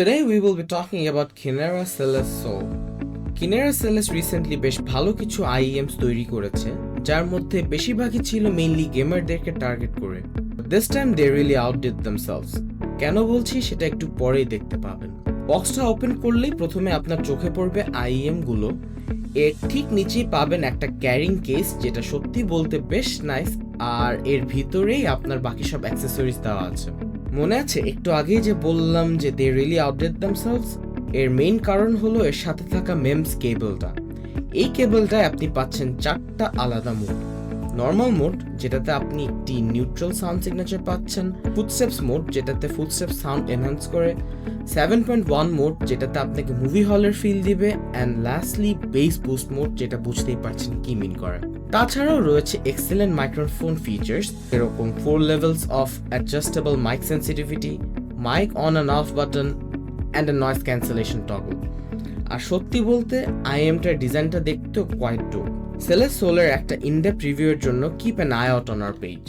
Today we will be talking about Kinera Celes Soul. Kinera Celes recently বেশ ভালো কিছু IEMs তৈরি করেছে, যার মধ্যে বেশিরভাগই ছিল মেইনলি গেমারদেরকে টার্গেট করে। This time they really outdid themselves. কেন বলছি সেটা একটু পরেই দেখতে পাবেন। বক্সটা ওপেন করলেই প্রথমে আপনার চোখে পড়বে IEM গুলো। এর ঠিক নিচেই পাবেন একটা ক্যারিং কেস, যেটা সত্যি বলতে বেশ নাইস, আর এর ভিতরেই আপনার বাকি সব অ্যাক্সেসরিজ দেওয়া আছে। মনে আছে একটু আগেই যে বললাম যে দে রিয়েলি আউটডিড দেমসেলভস? এর মেইন কারণ হলো এর সাথে থাকা মেমস কেবলটা। এই কেবলটায় আপনি পাচ্ছেন 4টা আলাদা মোড। নর্মাল মোড, যেটাতে আপনি একটি নিউট্রাল সাউন্ড সিগনেচার পাচ্ছেন; ফুটস্টেপস মোড, যেটাতে ফুটস্টেপস সাউন্ড এনহ্যান্স করে; 7.1 মোড, যেটাতে আপনাকে মুভি হলের ফিল দিবে; and lastly base boost mode, যেটা বুঝতেই পারছেন কি মিন করে। তাছাড়াও রয়েছে এক্সেলেন্ট মাইক্রোফোন ফিচার্স, এরকম 4 levels of adjustable mic sensitivity, mic on and off button, and a noise cancellation toggle. আর সত্যি বলতে IEMটার ডিজাইনটা দেখতেও কোয়াইট ডোপ। Celes Soul এর একটা ইনডেপথ রিভিউয়ের জন্য keep an I out on our page.